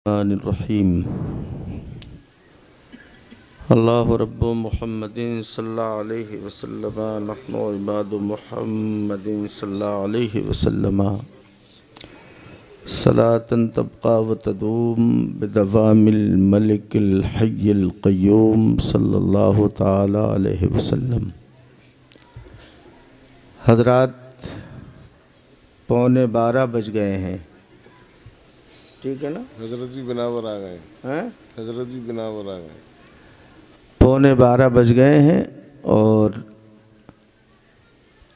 रहीम अल्लाहु रब्बु मुहम्मदिन सल्लल्लाहु अलैहि वसल्लम नहनु इबादु मुहम्मदिन सल्लल्लाहु अलैहि वसल्लम सलातन तबका व तदूम बिदवामिल मलिकिल हय्यिल क़य्यूम सल्लल्लाहु ताला अलैहि वसल्लम। हज़रात, 11:15 बज गए हैं, ठीक है ना? हजरत जी बिनावर आ गए हैं? हजरत जी बिनावर आ गए। 11:15 बज गए हैं और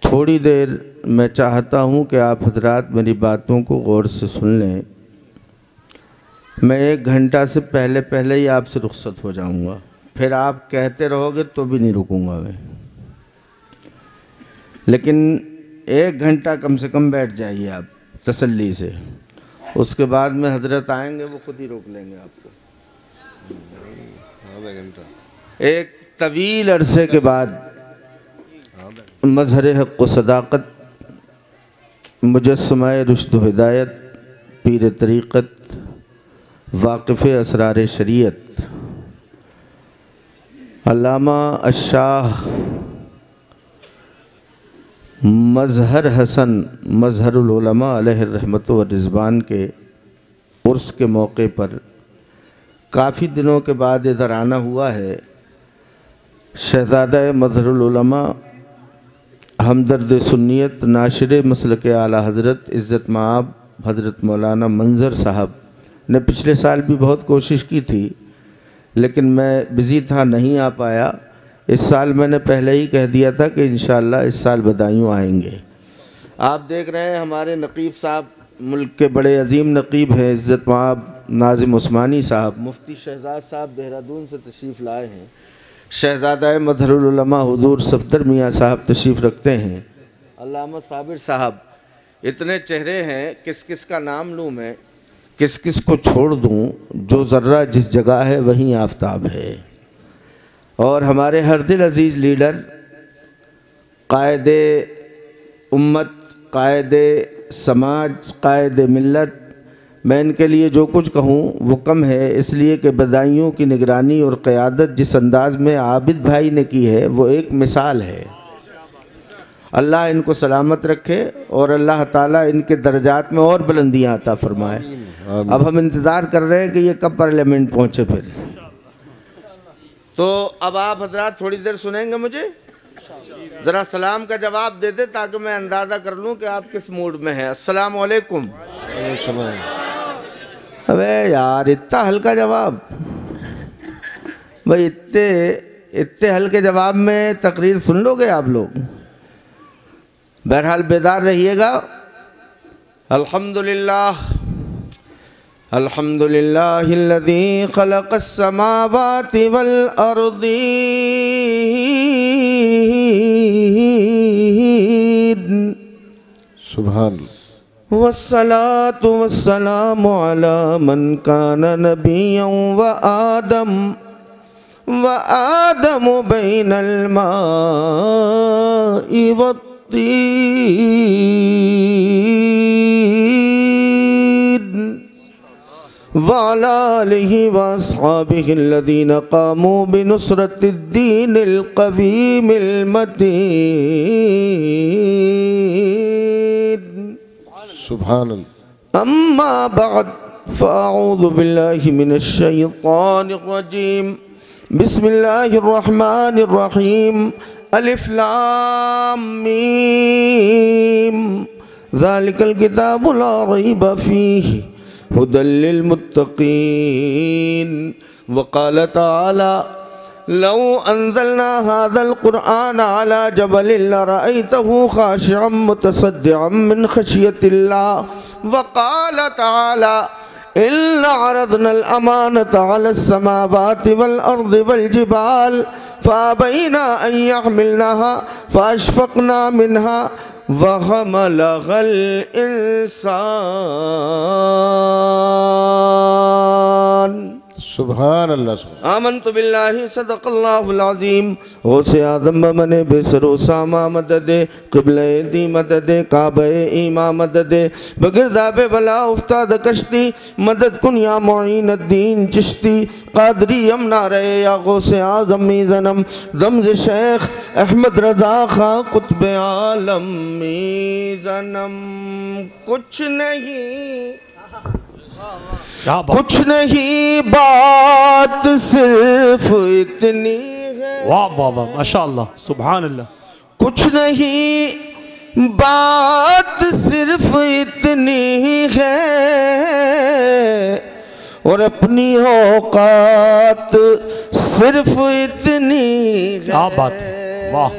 थोड़ी देर मैं चाहता हूँ कि आप हजरात मेरी बातों को गौर से सुन लें। मैं 1 घंटा से पहले पहले ही आपसे रुखसत हो जाऊँगा, फिर आप कहते रहोगे तो भी नहीं रुकूँगा मैं, लेकिन 1 घंटा कम से कम बैठ जाइए आप तसल्ली से। उसके बाद में हजरत आएंगे, वो खुद ही रोक लेंगे आपको। आधा घंटा, एक तवील अरसे के बाद मजहर हक़ व सदाक़त, मुजस्समाए रुश्द व हिदायत, पीर तरीक़त, वाक़िफ़ असरार शरीयत, अल्लामा अशाह मजहर हसन मजहरुल उलमा अलैहि रहमत व रिज़वान के उर्स के मौके पर काफ़ी दिनों के बाद इधर आना हुआ है। शहज़ादा मजहरुल उलमा हमदर्द सुन्नियत नाशिर मसलक आला हज़रत इज़्ज़त माब हज़रत मौलाना मंज़र साहब ने पिछले साल भी बहुत कोशिश की थी, लेकिन मैं बिज़ी था, नहीं आ पाया। इस साल मैंने पहले ही कह दिया था कि इंशाअल्लाह इस साल बदायूं आएंगे। आप देख रहे हैं हमारे नकीब साहब, मुल्क के बड़े अजीम नकीब हैं, इज़्ज़त माब नाज़िम उस्मानी साहब, मुफ्ती शहजाद साहब देहरादून से तशरीफ़ लाए हैं। शहज़ादा मजहरुल उलमा हुज़ूर सफ़दर मियाँ साहब तशरीफ़ रखते हैं। अल्लामा साबिर साहब, इतने चेहरे हैं, किस किस का नाम लूँ मैं, किस किस को छोड़ दूँ? जो ज़र्रा जिस जगह है वहीं आफताब है। और हमारे हर दिल अज़ीज़ लीडर, कायदे उम्मत, कायदे समाज, कायदे मिल्लत, मैं इनके लिए जो कुछ कहूँ वो कम है, इसलिए कि बदायूं की निगरानी और क़यादत जिस अंदाज़ में आबिद भाई ने की है वो एक मिसाल है। अल्लाह इनको सलामत रखे और अल्लाह ताला इनके दर्जात में और बुलंदियाँ अता फरमाए। अब हम इंतज़ार कर रहे हैं कि ये कब पार्लियामेंट पहुँचे। फिर तो अब आप हजरात थोड़ी देर सुनेंगे मुझे, ज़रा सलाम का जवाब दे दे ताकि मैं अंदाज़ा कर लूँ कि आप किस मूड में हैं। अस्सलाम वालेकुम। अबे यार, इतना हल्का जवाब भाई, इतने हल्के जवाब में तकरीर सुन लोगे आप लोग? बहरहाल बेदार रहिएगा। अल्हम्दुलिल्लाह अल्हम्दुलिल्लाहिल्लज़ी ख़लक़स्समावाति वल अर्दी सुभान वस्सलातु वस्सलामु अला मन काना नबिय्यन व आदम बैनल माइ वत्तीन वअला आलिहि व अस्हाबिहिल्लज़ीना क़ामू बिनुस्रतिद्दीनिल क़वीमिल मतीन। सुभान अम्मा बाद फ़अऊज़ु बिल्लाहि मिनश शैतानिर रजीम। बिस्मिल्लाहिर रहमानिर रहीम। अलिफ लाम मीम। ज़ालिकल किताबु ला रैब फ़ीहि हुदल लिल मुत्तक़ीन। वक़ाल तआला लौ अंज़लना हाज़ल क़ुरआन अला जबलिन लरअयतहु ख़ाशिअम मुतसद्दिअम मिन ख़शियतिल्लाह। वक़ाल तआला इन्ना अरदनल अमानता अलस समावाति वल अर्दि वल जिबाल फ़अबैना अन यहमिलनहा फ़अशफ़क़ना मिनहा वहमलहल इंसान। सुभान अल्लाह। आमन्तु बिल्लाहि सदक़ल्लाहुल अज़ीम। हो से आदम मने बेसरो सामा मददे क़िबले दी मददे काबे ईमा मददे बगिरदाबे बला उफ्ताद कश्ती मदद कुन या मुईनुद्दीन चिश्ती क़ादरी यमना रहे या गौसे आज़मी ज़नम ज़म्ज़ शेख अहमद रज़ा खां क़ुत्ब आलमी ज़नम। कुछ नहीं कुछ नहीं बात सिर्फ इतनी है। वाह वाह वाह माशाअल्लाह सुभान अल्लाह। कुछ नहीं बात सिर्फ इतनी है और अपनी औकात सिर्फ इतनी है। क्या बात है, वाह।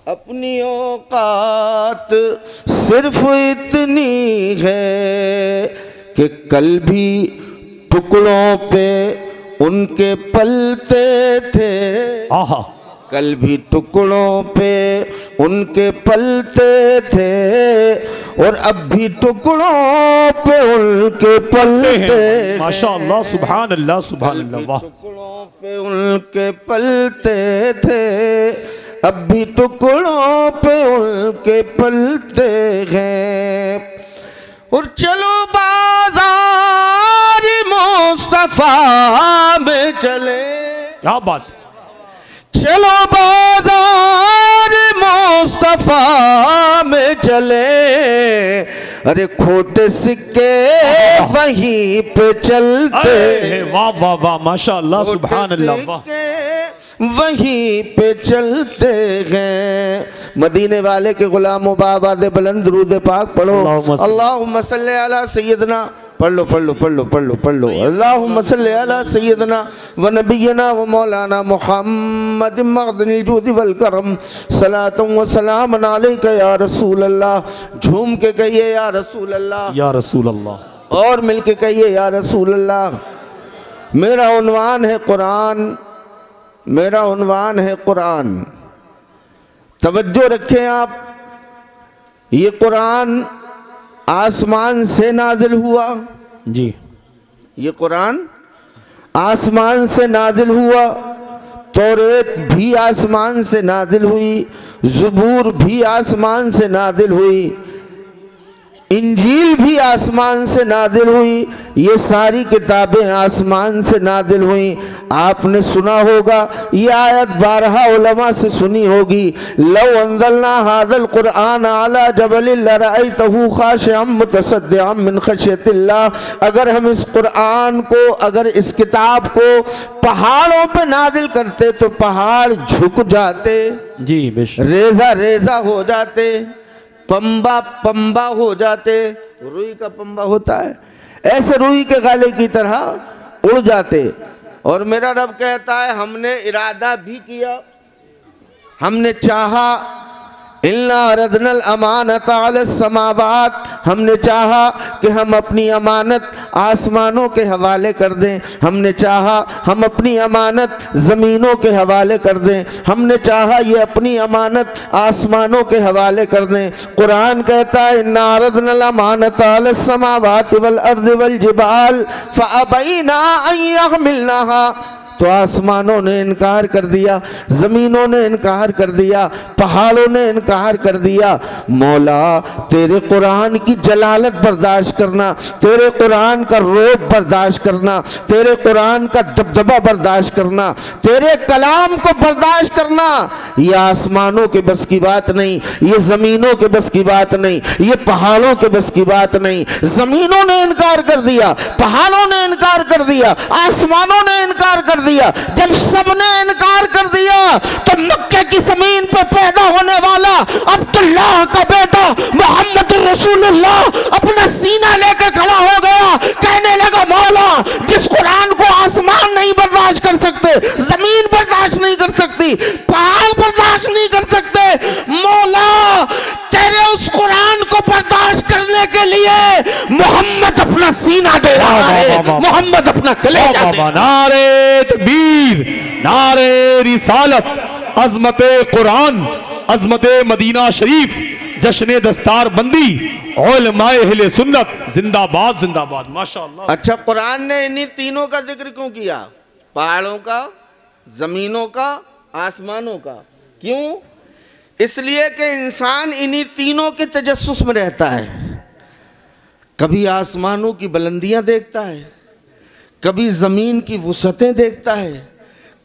अपनी औकात सिर्फ इतनी है कि कल भी टुकड़ों पे उनके पलते थे। आहा। कल भी टुकड़ों पे उनके पलते थे और अब भी टुकड़ों पे उनके पलते हैं। माशाअल्लाह सुभान अल्लाह सुभान अल्लाह। वाह। टुकड़ों पे उनके पलते थे अब भी टुकड़ों पे उनके पलते हैं। और चलो बाजार मुस्तफा में चले। क्या बात। चलो बाजार मुस्तफा में चले। अरे खोटे सिक्के वहीं पे चलते। वाह वाह वाह माशाअल्लाह सुभान अल्लाह। वाह। वहीं पे चलते हैं। मदीने वाले के गुलामों बाबा दे बुलंद रूद पाक पढ़ो। अल्लाहुम्मा सल्ली अला सय्यदना। पढ़ लो पढ़ लो पढ़ लो पढ़ लो पढ़ लो। अल्लाहुम्मा सल्ली अला सय्यदना व नबियना व मौलाना मुहम्मद मग़दिल जूद वल करम सलातुन व सलामुन अलैका या रसूल अल्लाह। झूम के कहिए या रसूल अल्लाह। या रसूल अल्लाह। और मिल के कहिए या रसूल अल्लाह। मेरा उन्वान है कुरान। मेरा उन्वान है कुरान। तवज्जो रखें आप। ये कुरान आसमान से नाजिल हुआ। जी। ये कुरान आसमान से नाजिल हुआ। तौरेत भी आसमान से नाजिल हुई। ज़बूर भी आसमान से नाजिल हुई। इंजील भी आसमान से नादिल हुई। ये सारी किताबें आसमान से नादिल हुई। आपने सुना होगा ये आयत 12 उलमा से सुनी होगी। लौ अंज़लना हाज़ल कुरआन अला जबलिन लरअयतहु खाशिअम मुतसद्दिअम मिन खशियतिल्लाह। अगर हम इस कुरआन को, अगर इस किताब को पहाड़ों पे नादिल करते तो पहाड़ झुक जाते। जी बेशक। रेजा रेजा हो जाते। पंबा पंबा हो जाते। रुई का पंबा होता है, ऐसे रुई के गाले की तरह उड़ जाते। और मेरा रब कहता है हमने इरादा भी किया, हमने चाहा। इन्ना रदनल अमानत अला समावात। हमने चाहा कि हम अपनी अमानत आसमानों के हवाले कर दें। हमने चाहा हम अपनी अमानत ज़मीनों के हवाले कर दें। हमने चाहा ये अपनी अमानत आसमानों के हवाले कर दें। कुरान कहता है इन्ना रदनल अमानत अला समावात वल अर्द वल जिबाल फअबैना अन यहमिलनहा। तो आसमानों ने इनकार कर दिया, ज़मीनों ने इनकार कर दिया, पहाड़ों ने इनकार कर दिया। मौला तेरे कुरान की जलालत बर्दाश्त करना, तेरे कुरान का रोब बर्दाश्त करना, तेरे कुरान का दबदबा बर्दाश्त करना, तेरे कलाम को बर्दाश्त करना, ये आसमानों के बस की बात नहीं, ये ज़मीनों के बस की बात नहीं, ये पहाड़ों के बस की बात नहीं। ज़मीनों ने इनकार कर दिया, पहाड़ों ने इनकार कर दिया, आसमानों ने इनकार कर दिया। जब सबने इनकार कर दिया तो मक्के की जमीन पर पैदा होने वाला अब्दुल्लाह का बेटा मोहम्मद रसूलुल्लाह अपना सीना लेकर खड़ा हो गया। कहने लगा मौला जिस कुरान को आसमान नहीं बर्दाश्त कर सकते, जमीन बर्दाश्त नहीं कर सकती, पहाड़ बर्दाश्त नहीं कर सकते, मौला तेरे उस कुरान को बर्दाश्त करने के लिए मोहम्मद अपना सीना दे रहा है, मोहम्मद अपना कलेजा दे। नारे तकबीर, नारे रिसालत, अजमत कुरान, अजमत मदीना शरीफ, जश्न दस्तार बंदी उलमाए अहले सुन्नत जिंदाबाद जिंदाबाद माशाअल्लाह। अच्छा, कुरान ने इन्हीं तीनों का जिक्र क्यों किया? पहाड़ों का, जमीनों का, आसमानों का। क्यों? इसलिए कि इंसान इन्हीं तीनों के तजस्सुस में रहता है। कभी आसमानों की बुलंदियां देखता है, कभी ज़मीन की वुसअतें देखता है,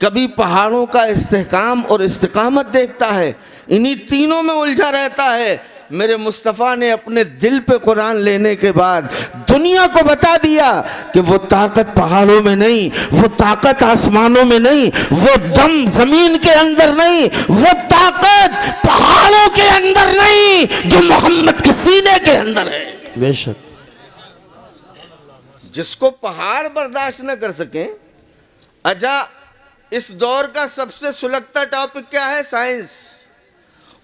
कभी पहाड़ों का इस्तेहकाम और इस्तिकामत देखता है। इन्हीं तीनों में उलझा रहता है। मेरे मुस्तफ़ा ने अपने दिल पे कुरान लेने के बाद दुनिया को बता दिया कि वो ताकत पहाड़ों में नहीं, वो ताकत आसमानों में नहीं, वो दम जमीन के अंदर नहीं, वो ताकत पहाड़ों के अंदर नहीं, जो मोहम्मद के सीने के अंदर है। बेशक। जिसको पहाड़ बर्दाश्त न कर सके। अच्छा, इस दौर का सबसे सुलगता टॉपिक क्या है? साइंस।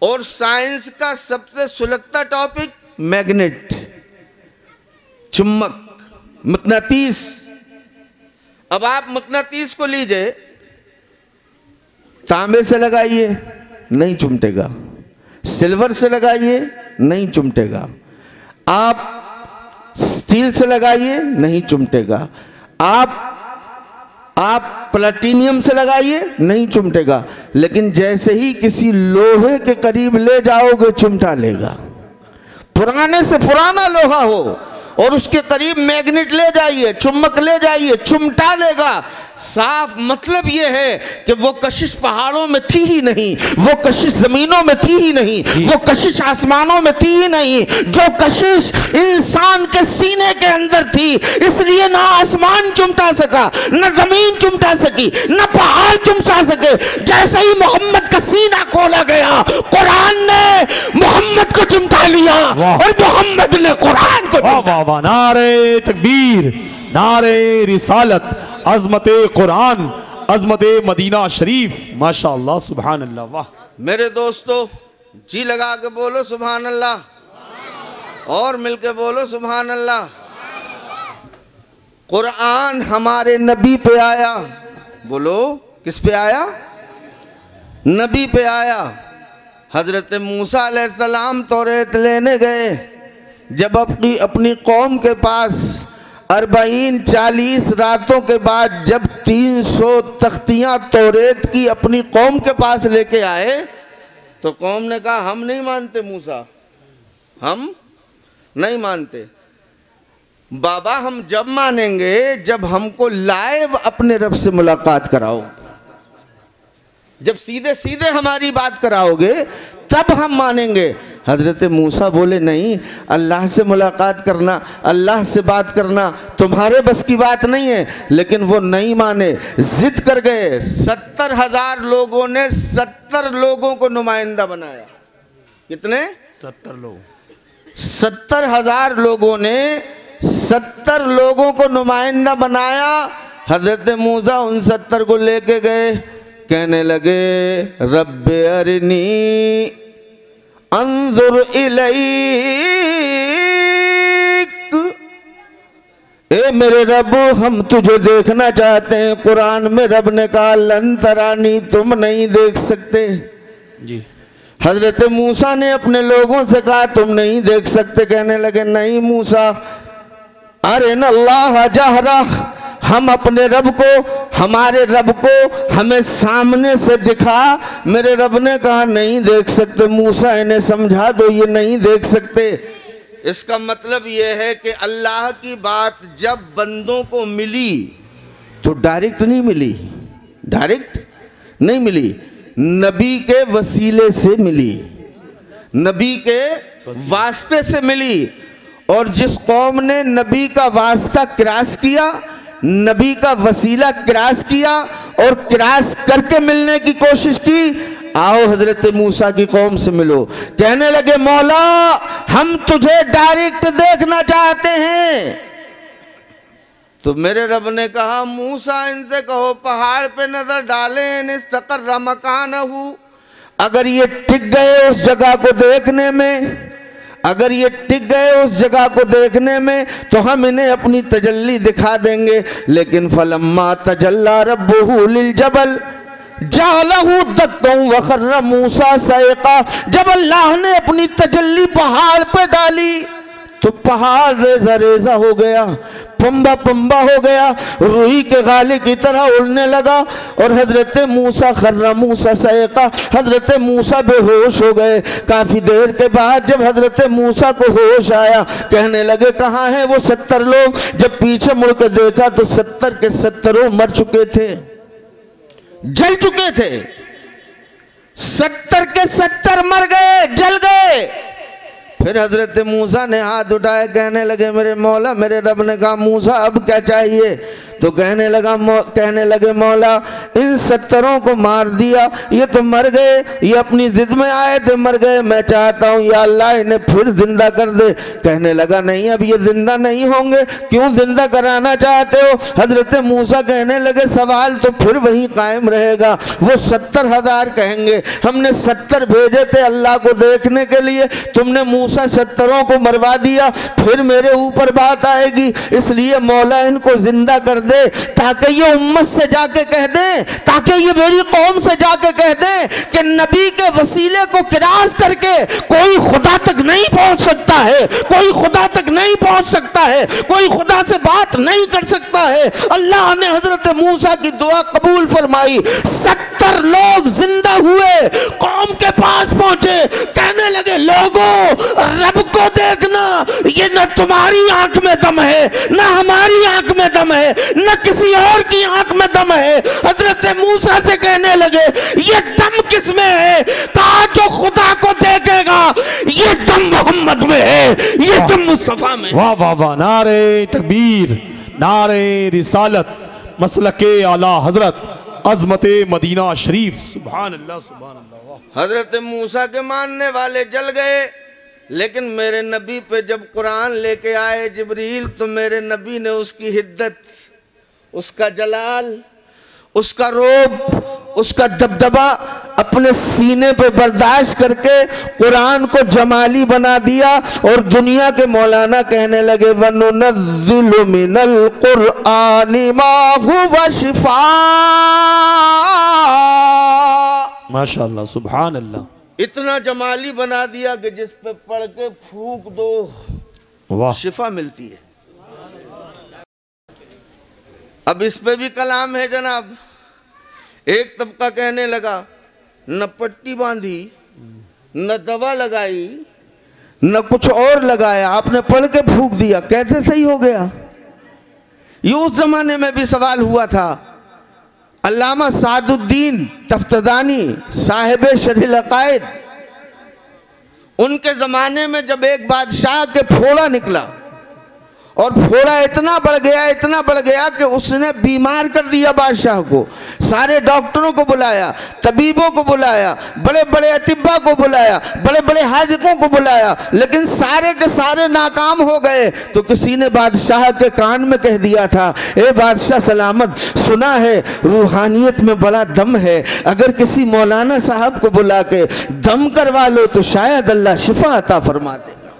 और साइंस का सबसे सुलगता टॉपिक मैग्नेट, चुम्बक, मकनातीस। अब आप मकनातीस को लीजिए, तांबे से लगाइए नहीं चिमटेगा, सिल्वर से लगाइए नहीं चिमटेगा, आप स्टील से लगाइए नहीं चिमटेगा, आप प्लेटिनियम से लगाइए नहीं चिमटेगा, लेकिन जैसे ही किसी लोहे के करीब ले जाओगे चिमटा लेगा। पुराने से पुराना लोहा हो और उसके करीब मैग्नेट ले जाइए, चुम्बक ले जाइए, चिमटा लेगा। साफ मतलब यह है कि वो कशिश पहाड़ों में थी ही नहीं, वो कशिश जमीनों में थी ही नहीं, वो कशिश आसमानों में थी ही नहीं, जो कशिश इंसान के सीने के अंदर थी। इसलिए ना आसमान चुमटा सका, न जमीन चुमटा सकी, न पहाड़ चुमटा सके। जैसे ही मोहम्मद का सीना खोला गया, कुरान ने मोहम्मद को चिमटा लिया और मोहम्मद ने कुरान को। वाह वाह, नारे तकबीर, नारे रिसालत, अजमत कुरान, अजमत मदीना शरीफ, माशाअल्लाह, सुभान अल्लाह। वाह मेरे दोस्तों, जी लगा के बोलो सुभान अल्लाह और मिलके बोलो सुभान अल्लाह। कुरान हमारे नबी पे आया। बोलो, किस पे आया? नबी पे आया। हजरत मूसा अलैहिस्सलाम तौरात लेने गए। जब अपनी कौम के पास 40 रातों के बाद जब 300 तख्तियां तौरात की अपनी कौम के पास लेके आए, तो कौम ने कहा हम नहीं मानते मूसा, हम नहीं मानते। बाबा, हम जब मानेंगे जब हमको लाइव अपने रब से मुलाकात कराओ, जब सीधे सीधे हमारी बात कराओगे तब हम मानेंगे। हजरत मूसा बोले नहीं, अल्लाह से मुलाकात करना, अल्लाह से बात करना तुम्हारे बस की बात नहीं है। लेकिन वो नहीं माने, जिद कर गए। 70,000 लोगों ने 70 लोगों को नुमाइंदा बनाया। कितने? 70 लोग। 70,000 लोगों ने 70 लोगों को नुमाइंदा बनाया। हजरत मूसा उन 70 को लेके गए, कहने लगे रब्बे अरनी अंजुर इलैक, ए मेरे रब हम तुझे देखना चाहते हैं। कुरान में रब ने कहा लन तरानी, तुम नहीं देख सकते। जी। हजरत मूसा ने अपने लोगों से कहा तुम नहीं देख सकते। कहने लगे नहीं मूसा, अरे न अल्लाह जहरा, हम अपने रब को, हमारे रब को हमें सामने से दिखा। मेरे रब ने कहा नहीं देख सकते। मूसा इन्हें समझा दो, ये नहीं देख सकते। इसका मतलब यह है कि अल्लाह की बात जब बंदों को मिली तो डायरेक्ट नहीं मिली, डायरेक्ट नहीं मिली, नबी के वसीले से मिली, नबी के वास्ते से मिली। और जिस कौम ने नबी का वास्ता क्रॉस किया, नबी का वसीला क्रॉस किया और क्रॉस करके मिलने की कोशिश की, आओ हजरत मूसा की कौम से मिलो। कहने लगे मौला हम तुझे डायरेक्ट देखना चाहते हैं। तो मेरे रब ने कहा मूसा इनसे कहो पहाड़ पे नजर डालें, इस्तक़र्र मकानहू, अगर ये टिक गए उस जगह को देखने में, अगर ये टिक गए उस जगह को देखने में तो हम इन्हें अपनी तजल्ली दिखा देंगे। लेकिन फलम्मा तजल्ला रब्बुहु लिल जबल, जालहू दक्कम वखर्र मूसा सैका। जब अल्लाह ने अपनी तजल्ली पहाड़ पे डाली तो पहाड़ रेजा रेजा हो गया, पंबा पंबा हो गया, रूही के गाले की तरह उड़ने लगा और हजरत मूसा खर्रा मूसा सैका, हजरत मूसा बेहोश हो गए। काफी देर के बाद जब हजरत मूसा को होश आया, कहने लगे कहाँ हैं वो 70 लोग। जब पीछे मुड़ के देखा तो 70 के 70 मर चुके थे, जल चुके थे। 70 के 70 मर गए, जल गए। फिर हजरत मूसा ने हाथ उठाए, कहने लगे मेरे मौला, मेरे रब ने कहा मूसा अब क्या चाहिए? तो कहने लगे मौला इन 70 को मार दिया, ये तो मर गए, ये अपनी जिद में आए थे, मर गए। मैं चाहता हूँ या अल्लाह इन्हें फिर जिंदा कर दे। कहने लगा नहीं, अब ये जिंदा नहीं होंगे। क्यों जिंदा कराना चाहते हो? हजरत मूसा कहने लगे सवाल तो फिर वहीं कायम रहेगा। वो 70,000 कहेंगे हमने 70 भेजे थे अल्लाह को देखने के लिए, तुमने मूसा 70 को मरवा दिया, फिर मेरे ऊपर बात आएगी। इसलिए मौला इनको जिंदा कर दे, ताकि ये उम्मत से जाके कह दे, ताकि ये मेरी कौम से जाके कह दे कि नबी के वसीले को किरास करके कोई खुदा तक नहीं पहुंच सकता है, कोई खुदा तक नहीं पहुंच सकता है, कोई खुदा से बात नहीं कर सकता है। अल्लाह ने हजरत मूसा की दुआ कबूल फरमाई। 70 लोग जिंदा हुए, कौम के पास पहुंचे, कहने लगे लोगों रब को देखना, ये न तुम्हारी आंख में दम है, न हमारी आंख में दम है, न किसी और की आंख में दम है। हजरत मूसा से कहने लगे ये दम किस में है? कहा जो खुदा को देखेगा, ये दम मोहम्मद में है, ये दम मुस्तफा में। वाह वाह वाह, नारे तकबीर, नारे रिसालत, मसलके आला हजरत, अजमते मदीना शरीफ। सुभान अल्लाह सुभान अल्लाह। हजरत मूसा के मानने वाले जल गए, लेकिन मेरे नबी पे जब कुरान लेके आए जिब्रील, तो मेरे नबी ने उसकी हिद्दत, उसका जलाल, उसका रोब, उसका दबदबा अपने सीने पे बर्दाश्त करके कुरान को जमाली बना दिया। और दुनिया के मौलाना कहने लगे वनुनज़्ज़िलु मिनल कुरआनि मा हुवा शिफा। माशाअल्लाह सुभान अल्लाह। इतना जमाली बना दिया कि जिस पे पढ़ के फूंक दो वाह शिफा मिलती है। अब इस पे भी कलाम है जनाब। एक तबका कहने लगा न पट्टी बांधी, न दवा लगाई, न कुछ और लगाया, आपने पढ़ के फूंक दिया, कैसे सही हो गया? ये उस जमाने में भी सवाल हुआ था। अल्लामा सादुद्दीन तफ्तानी साहिब शरीह अकायद, उनके ज़माने में जब एक बादशाह के फोड़ा निकला और फोड़ा इतना बढ़ गया कि उसने बीमार कर दिया बादशाह को। सारे डॉक्टरों को बुलाया, तबीबों को बुलाया, बड़े बड़े अतिब्बा को बुलाया, बड़े बड़े हाजिकों को बुलाया, लेकिन सारे के सारे नाकाम हो गए। तो किसी ने बादशाह के कान में कह दिया था, ए बादशाह सलामत, सुना है रूहानियत में बड़ा दम है, अगर किसी मौलाना साहब को बुला के दम करवा लो तो शायद अल्लाह शिफा अता फरमा देगा।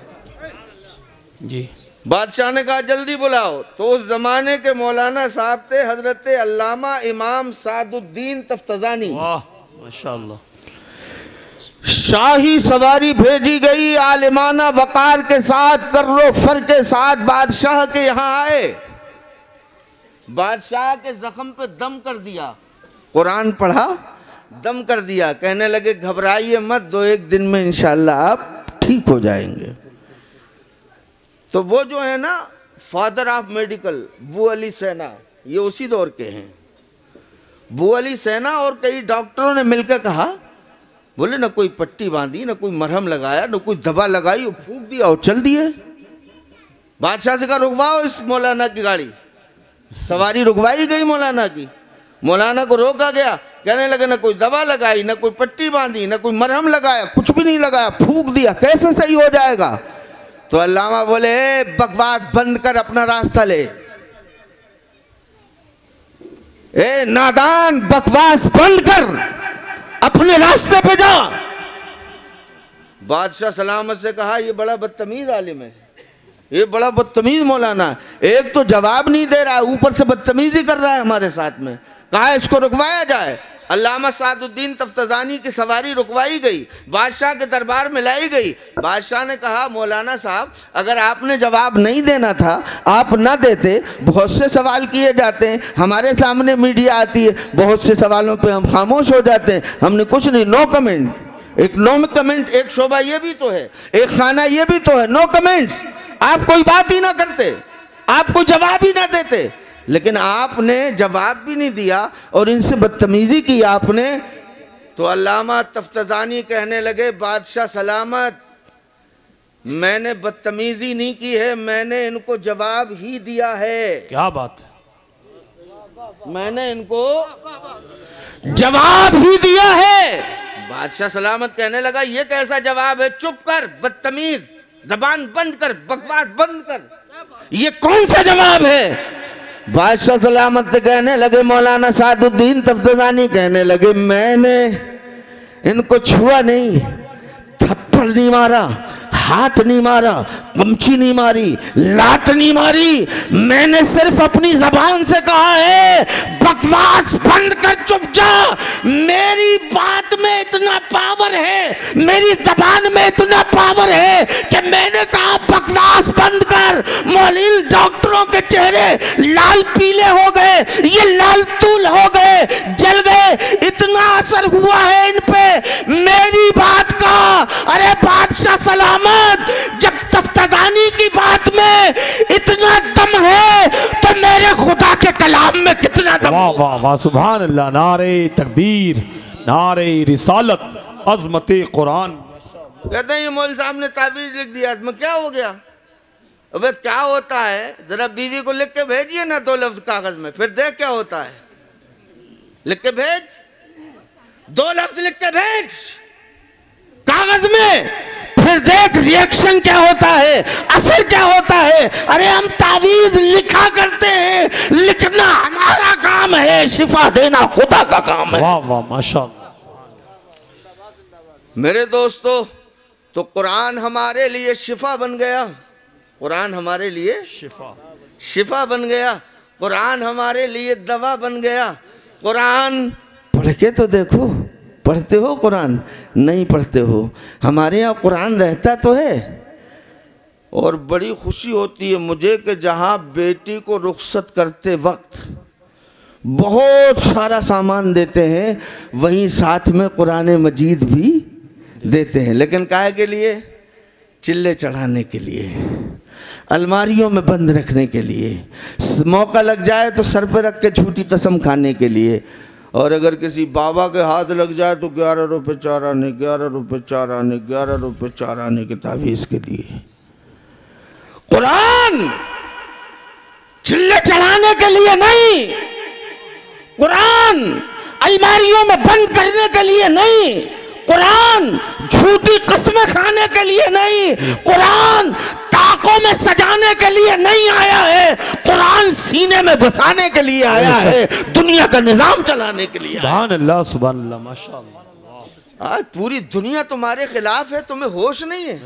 जी। बादशाह ने कहा जल्दी बुलाओ। तो उस जमाने के मौलाना साहब थे हजरत अल्लामा इमाम सादुद्दीन तफ्तानी। वाह माशाअल्लाह। शाही सवारी भेजी गई, आलिमाना वकार के साथ, कर्रो फर के साथ बादशाह के यहाँ आए। बादशाह के जख्म पे दम कर दिया, कुरान पढ़ा, दम कर दिया। कहने लगे घबराइए मत, 2-1 दिन में इंशाअल्लाह आप ठीक हो जाएंगे। तो वो जो है ना फादर ऑफ मेडिकल बू अली सैना, ये उसी दौर के हैं। बू अली सैना और कई डॉक्टरों ने मिलकर कहा, बोले ना कोई पट्टी बांधी, ना कोई मरहम लगाया, ना कोई दवा लगाई, फूंक दिया और चल दिए। बादशाह से कहा रुकवाओ इस मौलाना की गाड़ी। सवारी रुकवाई गई मौलाना की, मौलाना को रोका गया। कहने लगे ना कोई दवा लगाई, ना कोई पट्टी बांधी, ना कोई मरहम लगाया, कुछ भी नहीं लगाया, फूंक दिया, कैसे सही हो जाएगा? तो अल्लामा बोले बकवास बंद कर, अपना रास्ता ले। ए नादान, बकवास बंद कर, अपने रास्ते पे जा। बादशाह सलामत से कहा ये बड़ा बदतमीज आलिम है, ये बड़ा बदतमीज मौलाना है, एक तो जवाब नहीं दे रहा है, ऊपर से बदतमीजी कर रहा है हमारे साथ में। कहा इसको रुकवाया जाए। अल्लामा सादुद्दीन तफ्ताजानी की सवारी रुकवाई गई, बादशाह के दरबार में लाई गई। बादशाह ने कहा मौलाना साहब अगर आपने जवाब नहीं देना था आप ना देते, बहुत से सवाल किए जाते हैं, हमारे सामने मीडिया आती है, बहुत से सवालों पे हम खामोश हो जाते हैं, हमने कुछ नहीं, नो कमेंट। एक नो कमेंट एक शोभा ये भी तो है, एक खाना ये भी तो है, नो कमेंट्स। आप कोई बात ही ना करते, आप कोई जवाब ही ना देते, लेकिन आपने जवाब भी नहीं दिया और इनसे बदतमीजी की आपने। तो अल्लामा तफ्ताजानी कहने लगे बादशाह सलामत, मैंने बदतमीजी नहीं की है, मैंने इनको जवाब ही दिया है। क्या बात, मैंने इनको जवाब ही दिया है। बादशाह सलामत कहने लगा ये कैसा जवाब है, चुप कर बदतमीज, जबान बंद कर, बकवास बंद कर, ये कौन सा जवाब है। बादशाह सलामत कहने लगे मौलाना सादुद्दीन तफ्ताजानी कहने लगे मैंने इनको छुआ नहीं, थप्पड़ नहीं मारा, हाथ नहीं मारा, कमची नहीं मारी, लात नहीं मारी, मैंने सिर्फ अपनी जबान से कहा है बकवास बंद कर, चुप जा। मेरी बात में इतना पावर है, मेरी जबान में इतना पावर है कि मैंने कहा बकवास बंद कर। मौलिल डॉक्टरों के चेहरे लाल पीले हो गए, ये लाल तूल हो गए, जल गए, इतना असर हुआ है इन पे मेरी बात का। अरे बादशाह सलामत, जब तफ्ताजानी की बात में इतना दम है तो मेरे खुदा के कलाम में कितना दम। वाह वाह वाह, सुभान अल्लाह, नारे तकबीर, नारे रिसालत, अज़मते कुरान। कहते हैं ये मौलवी साहब ने ताबीज लिख दिया, इसमें क्या हो गया। अबे क्या होता है, जरा बीवी को लिख के भेजिए ना 2 लफ्ज कागज में, फिर देख क्या होता है। लिख के भेज, 2 लफ्ज लिख के भेज कागज में, फिर देख रिएक्शन क्या होता है, असर क्या होता है। अरे हम तावीज लिखा करते हैं, लिखना हमारा काम है, शिफा देना खुदा का काम है। वाह वाह माशाअल्लाह। मेरे दोस्तों, तो कुरान हमारे लिए शिफा बन गया, कुरान हमारे लिए शिफा बन गया, कुरान हमारे लिए दवा बन गया। कुरान पढ़ के तो देखो, पढ़ते हो कुरान, नहीं पढ़ते हो, हमारे यहाँ कुरान रहता तो है। और बड़ी खुशी होती है मुझे कि जहाँ बेटी को रुखसत करते वक्त बहुत सारा सामान देते हैं, वहीं साथ में कुरान मजीद भी देते हैं, लेकिन काहे के लिए, चिल्ले चढ़ाने के लिए, अलमारियों में बंद रखने के लिए, मौका लग जाए तो सर पे रख के झूठी कसम खाने के लिए, और अगर किसी बाबा के हाथ लग जाए तो 11 रुपये 4 आने, 11 रुपये 4 आने, 11 रुपये 4 आने के तावीज़ के लिए। कुरान चिल्ले चढ़ाने के लिए नहीं, कुरान अलमारियों में बंद करने के लिए नहीं, कुरान झूठी कस्में खाने के लिए नहीं, कुरान ताकों में सजाने के लिए नहीं आया है, कुरान सीने में बसाने के लिए आया है, दुनिया का निजाम चलाने के लिए। सुभान अल्लाह, सुभान अल्लाह, माशाअल्लाह। आज पूरी दुनिया तुम्हारे खिलाफ है, तुम्हें होश नहीं है।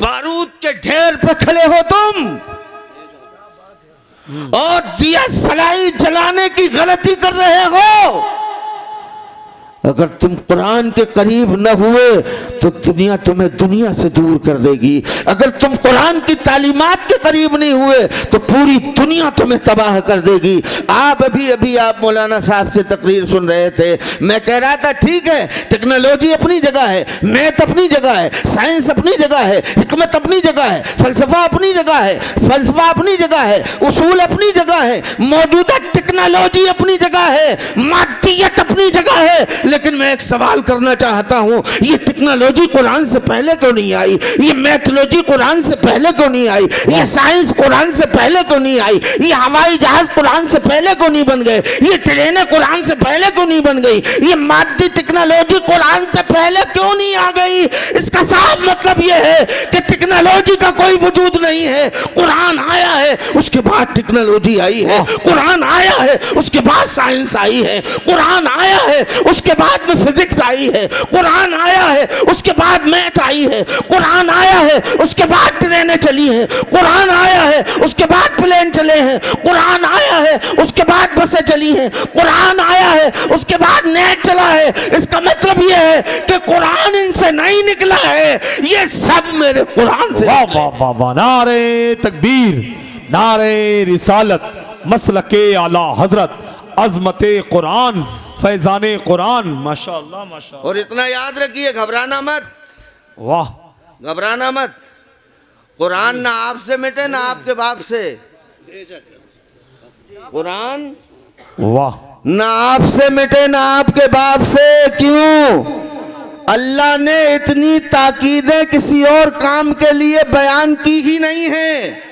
बारूद के ढेर पे खड़े हो तुम और दिया सलाई जलाने की गलती कर रहे हो। अगर तुम कुरान के करीब न हुए तो दुनिया तुम्हें दुनिया से दूर कर देगी। अगर तुम कुरान की तालीमात के करीब नहीं हुए तो पूरी दुनिया तुम्हें तबाह कर देगी। आप अभी आप मौलाना साहब से तकरीर सुन रहे थे, मैं कह रहा था ठीक है, टेक्नोलॉजी अपनी जगह है, मैथ अपनी जगह है, साइंस अपनी जगह है, हिकमत अपनी जगह है, फलसफा अपनी जगह है, फलसफा अपनी जगह है, उसूल अपनी जगह है, मौजूदा टेक्नोलॉजी अपनी जगह है, मादियत अपनी जगह है। लेकिन मैं एक सवाल करना चाहता हूं, ये टेक्नोलॉजी कुरान से पहले क्यों नहीं आई? ये मैथोलॉजी कुरान से पहले क्यों नहीं आई? ये साइंस कुरान से पहले क्यों नहीं आई? ये हवाई जहाज कुरान से पहले क्यों नहीं बन गए? ये ट्रेनें कुरान से पहले क्यों नहीं बन गई? ये मादी टेक्नोलॉजी कुरान से पहले क्यों नहीं आ गई? इसका साफ मतलब यह है कि टेक्नोलॉजी का कोई वजूद नहीं है। कुरान आया है, उसके बाद टेक्नोलॉजी आई है। कुरान आया है, उसके बाद साइंस आई है। कुरान आया है, उसके बाद में फिजिक्स आई है। कुरान आया है, उसके बाद मैथ आई है। कुरान आया है, उसके बाद ट्रेनें चली हैं। कुरान आया है, उसके बाद प्लेन चले हैं। कुरान आया है, उसके बाद बसें चली हैं। कुरान आया है, उसके बाद नेट चला है। इसका मतलब यह है कि कुरान इनसे नहीं निकला है, ये सब मेरे कुरान से। वाह वाह वाह वाह, नारे तकबीर, नारे रिसालत, मसलके आला हजरत, अजमते कुरान, फैजाने कुरान, माशाअल्लाह माशाअल्लाह। और इतना याद रखिए, घबराना मत, वाह, घबराना मत। कुरान ना आपसे मिटे ना आपके बाप से। कुरान वाह, ना आपसे मिटे ना आपके बाप से। क्यों? अल्लाह ने इतनी ताकीदें किसी और काम के लिए बयान की ही नहीं है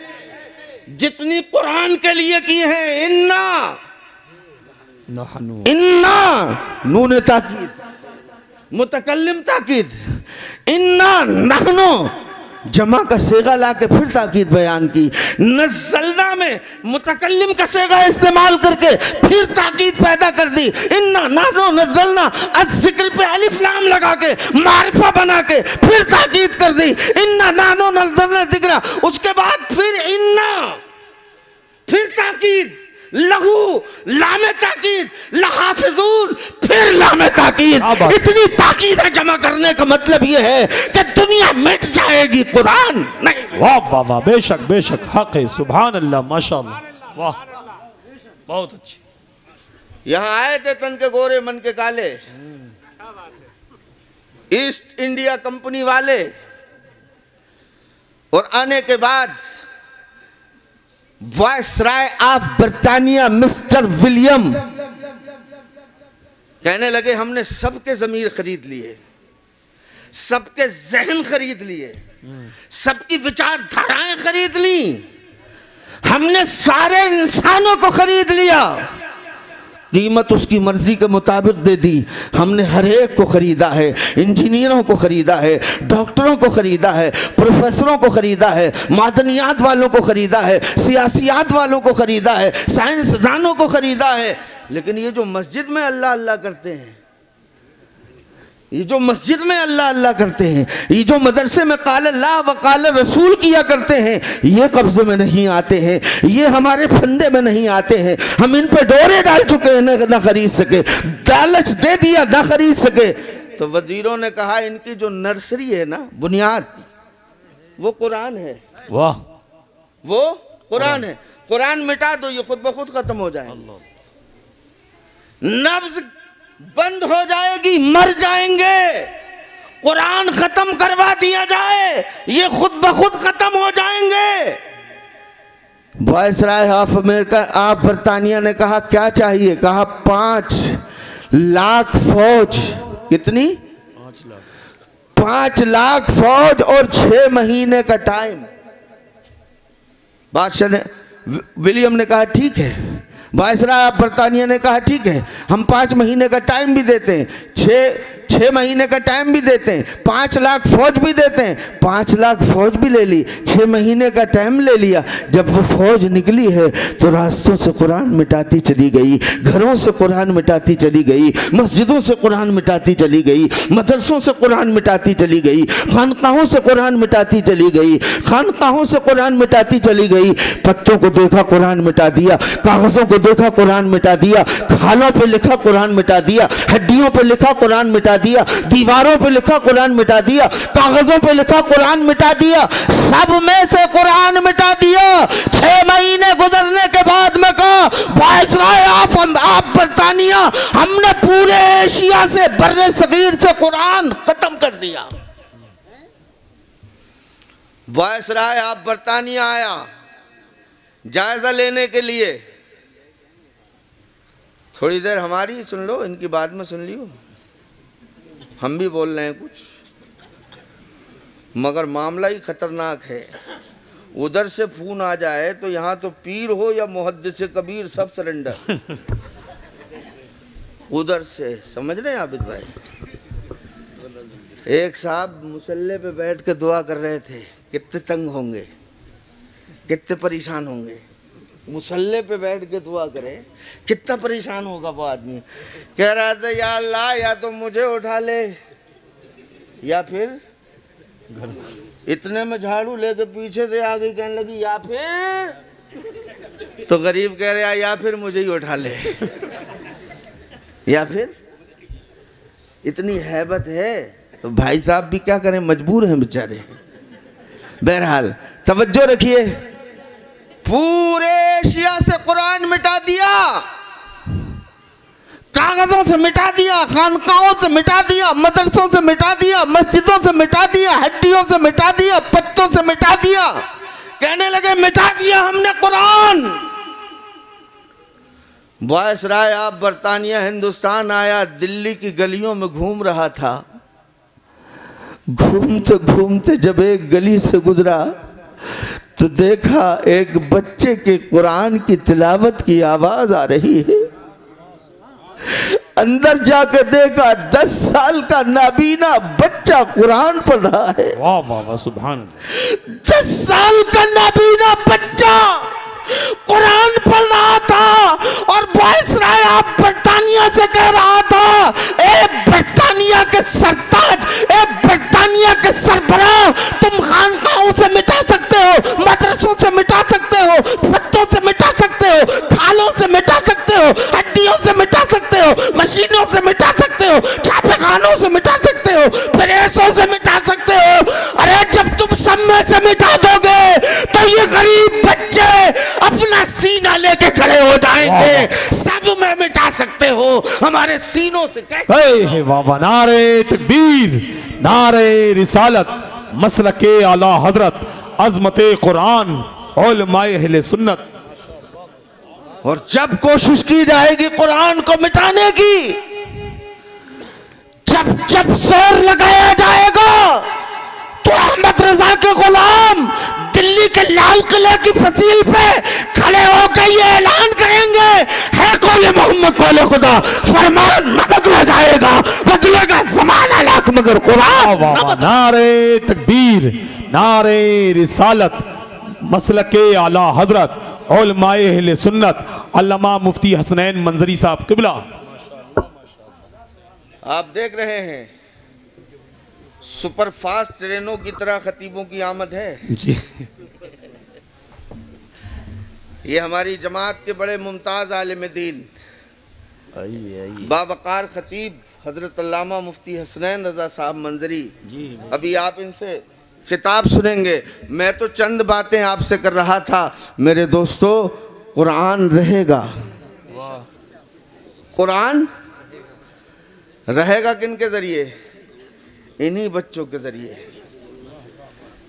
जितनी कुरान के लिए की है। इन्ना नून ताकीद, मुतकल्लिम ताकीद, इन्ना नहनो जमा का सेगा ला के फिर ताकीद बयान की। नज़लना में मुतकल्लिम का सेगा इस्तेमाल करके फिर ताकीद पैदा कर दी। इन्ना नानो नज़लना अज़्ज़िक्र पे अलिफ लाम लगा के मारिफा बना के फिर ताकीद कर दी। इन्ना नानो नज़लना ज़िक्रा, उसके बाद फिर इन्ना, फिर ताकीद, लहू लामे ताकीद, लहाफिजून, फिर लामे ताकीद। इतनी ताकीद है जमा करने का मतलब यह है कि दुनिया मिट जाएगी, कुरान नहीं। वाह वाह वाह, बेशक बेशक, हक है, सुभान अल्लाह, माशाअल्लाह, वाह, बहुत अच्छी। यहाँ आए थे तन के गोरे मन के काले, ईस्ट इंडिया कंपनी वाले, और आने के बाद वायसराय ऑफ बर्तानिया मिस्टर विलियम कहने लगे हमने सबके जमीर खरीद लिए, सबके जहन खरीद लिए, सबकी विचारधाराएं खरीद ली, हमने सारे इंसानों को खरीद लिया, कीमत उसकी मर्जी के मुताबिक दे दी। हमने हर एक को खरीदा है, इंजीनियरों को खरीदा है, डॉक्टरों को खरीदा है, प्रोफेसरों को खरीदा है, मादनियात वालों को खरीदा है, सियासियात वालों को खरीदा है, साइंसदानों को खरीदा है। लेकिन ये जो मस्जिद में अल्लाह अल्लाह करते हैं, ये जो मस्जिद में अल्लाह अल्लाह करते हैं, ये जो मदरसे में काल अल्लाह व काल रसूल किया करते हैं, ये कब्जे में नहीं आते हैं, ये हमारे फंदे में नहीं आते हैं। हम इन पे डोरे डाल चुके हैं, ना खरीद सके, लालच दे दिया ना खरीद सके। तो वजीरों ने कहा इनकी जो नर्सरी है ना, बुनियाद, वो कुरान है। वाह, वो कुरान है। कुरान मिटा दो, ये खुद ब खुद खत्म हो जाए, नब्ज बंद हो जाएगी, मर जाएंगे। कुरान खत्म करवा दिया जाए, ये खुद ब खुद खत्म हो जाएंगे। वायसराय ऑफ अमेरिका ऑफ बर्तानिया ने कहा क्या चाहिए? कहा 5 लाख फौज। कितनी? 5 लाख फौज और 6 महीने का टाइम। बादशाह ने, विलियम ने कहा ठीक है। वायसराय ऑफ बर्तानिया ने कहा ठीक है, हम 5 महीने का टाइम भी देते हैं, 6 महीने का टाइम भी देते हैं, 5 लाख फौज भी देते हैं। 5 लाख फौज भी ले ली, 6 महीने का टाइम ले लिया। जब वो फौज निकली है तो रास्तों से कुरान मिटाती चली गई, घरों से कुरान मिटाती चली गई, मस्जिदों से कुरान मिटाती चली गई, मदरसों से कुरान मिटाती चली गई, खानकाहों से कुरान मिटाती चली गई, खानकाहों से कुरान मिटाती चली गई। पत्तों को देखा कुरान मिटा दिया, कागजों को देखा कुरान मिटा दिया, खालों पे लिखा कुरान मिटा दिया, हड्डियों पे लिखा कुरान मिटा दिया, दीवारों पे लिखा कुरान मिटा दिया, कागजों पे लिखा कुरान मिटा दिया, सब में से कुरान मिटा दिया। 6 महीने गुजरने के बाद में कहा वायसराय ऑफ बर्तानिया, हमने पूरे एशिया से, बर्रे सगीर से कुरान खत्म कर दिया। वायसराय ऑफ बर्तानिया आया जायजा लेने के लिए। थोड़ी देर हमारी सुन लो, इनकी बाद में सुन लियो, हम भी बोल रहे हैं कुछ, मगर मामला ही खतरनाक है। उधर से फोन आ जाए तो यहाँ तो पीर हो या मुहद्दिस कबीर सब सरेंडर। उधर से समझ रहे हैं आबिद भाई। एक साहब मुसल्ले पे बैठ के दुआ कर रहे थे, कितने तंग होंगे, कितने परेशान होंगे। मुसल्ले पे बैठ के दुआ करे, कितना परेशान होगा वो आदमी। कह रहा था या अल्लाह या तो मुझे उठा ले या फिर इतने में झाड़ू लेके पीछे से आ गई, कहने लगी या फिर। तो गरीब कह रहा या फिर मुझे ही उठा ले या फिर। इतनी हैबत है तो भाई साहब भी क्या करें, मजबूर हैं बेचारे। बहरहाल तवज्जो रखिए, पूरे एशिया से कुरान मिटा दिया, कागजों से मिटा दिया, खानकाहों से मिटा दिया, मदरसों से मिटा दिया, मस्जिदों से मिटा दिया, हड्डियों से मिटा दिया, पत्तों से मिटा दिया। कहने लगे मिटा दिया हमने कुरान। वायसराय आप बरतानिया हिंदुस्तान आया, दिल्ली की गलियों में घूम रहा था। घूमते घूमते जब एक गली से गुजरा तो देखा एक बच्चे के कुरान की तिलावत की आवाज आ रही है। अंदर जाकर देखा 10 साल का नाबीना बच्चा कुरान पढ़ रहा है। वाह वाह वाह सुभान। 10 साल का नाबीना बच्चा कुरान पढ़ रहा था और वायसराय आप बरतानिया से कह रहा था, ए बरतानिया के सरताज, ए बरतानिया के सरबराह, तुम खानकाहों से मिटा सकते हो, मदरसों से मिटा सकते हो, पत्तों से मिटा सकते हो, खालों से मिटा सकते हो, हड्डियों से मिटा सकते हो, मशीनों से मिटा सकते हो, छापेखानों से मिटा सकते हो, प्रेसों से मिटा सकते हो। अरे जब तुम सब में से मिटा दोगे तो ये गरीब बच्चे अपना सीना लेके खड़े हो जाएंगे। सब में मिटा सकते हो, हमारे सीनों से हे वाह। नारे तकबीर, नारे रिसालत, मसलके आला हजरत, अजमते कुरान, उलमाए अहले सुन्नत। और जब कोशिश की जाएगी कुरान को मिटाने की, जब जब जोर लगाया जाएगा तो अहमद रजा के गुलाम दिल्ली के लाल किले की फसील पे खड़े होकर ये ऐलान करेंगे, है कौले मोहम्मद कौले खुदा, फरमान न बदला जाएगा, बदलेगा ज़माना लाख मगर कुरान। नारे तकबीर, नारे रिसालत, मसलके आला हजरत, उलमाए अहले सुन्नत, अल्लामा मुफ्ती हसनैन मंजरी साहब किबला। आप देख रहे हैं सुपरफास्ट ट्रेनों की तरह खतीबों की आमद है जी। ये हमारी जमात के बड़े मुमताज आलिम दीन बावकार खतीब हजरत अल्लामा मुफ्ती हसनैन रजा साहब मंजरी, अभी आप इनसे खिताब सुनेंगे। मैं तो चंद बातें आपसे कर रहा था। मेरे दोस्तों, कुरान रहेगा। कुरान रहेगा किन के जरिए? इन्हीं बच्चों के जरिए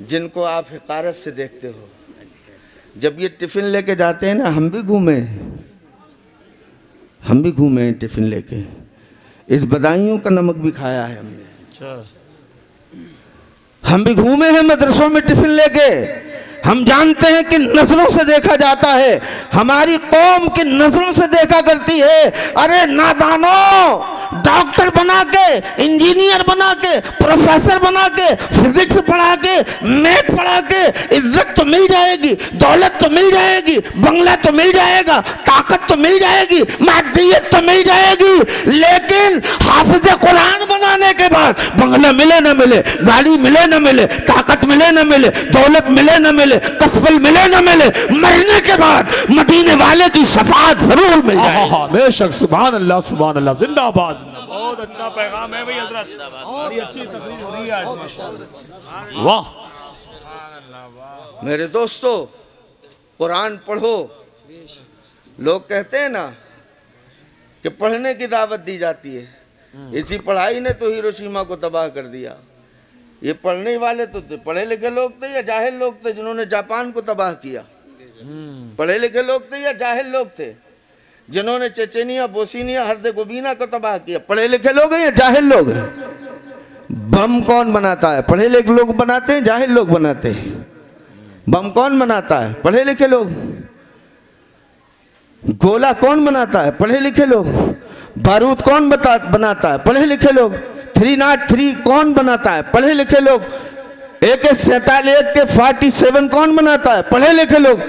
जिनको आप हिकारत से देखते हो। जब ये टिफिन लेके जाते हैं ना, हम भी घूमे टिफिन लेके, इस बदायूं का नमक भी खाया है हमने। हम भी घूमे हैं मदरसों में टिफिन लेके। हम जानते हैं कि नजरों से देखा जाता है, हमारी कौम की नजरों से देखा करती है। अरे नादानों, डॉक्टर बना के, इंजीनियर बना के, प्रोफेसर बना के, फिजिक्स पढ़ा के, मैथ पढ़ा के इज्जत तो मिल जाएगी, दौलत तो मिल जाएगी, बंगला तो मिल जाएगा, ताकत तो मिल जाएगी, मादियत तो मिल जाएगी, लेकिन हाफिज कुरान बनाने के बाद बंगला मिले न मिले, गाड़ी मिले न मिले, ताकत मिले न मिले, दौलत मिले न मिले, कस्बल मिले न मिले, मरने के बाद मदीने वाले की शफाअत जरूर मिल जाएगी। बेशक, सुभान अल्लाह, सुभान अल्लाह, जिंदाबाद। बहुत अच्छा पैगाम है भाई हजरत, बड़ी अच्छी तकरीर हो रही है आज माशाअल्लाह। वाह मेरे दोस्तों, कुरान पढ़ो। लोग कहते हैं ना कि पढ़ने की दावत दी जाती है, इसी पढ़ाई ने तो हिरोशिमा को तबाह कर दिया। ये पढ़ने वाले तो थे, पढ़े लिखे लोग थे या जाहिल लोग थे जिन्होंने जापान को तबाह किया? पढ़े लिखे लोग थे या जाहिल लोग थे जिन्होंने चेचेनिया, बोस्निया, हर्जेगोविना को तबाह किया? पढ़े लिखे लोग हैं या जाहिल लोग हैं? बम कौन बनाता है? पढ़े लिखे लोग बनाते हैं, जाहिल लोग बनाते हैं? बम कौन बनाता है? पढ़े लिखे लोग। गोला कौन बनाता है? पढ़े लिखे लोग। बारूद कौन बनाता है? पढ़े लिखे लोग। 303 कौन बनाता है? पढ़े लिखे लोग। AK-47 कौन बनाता है? पढ़े लिखे लोग।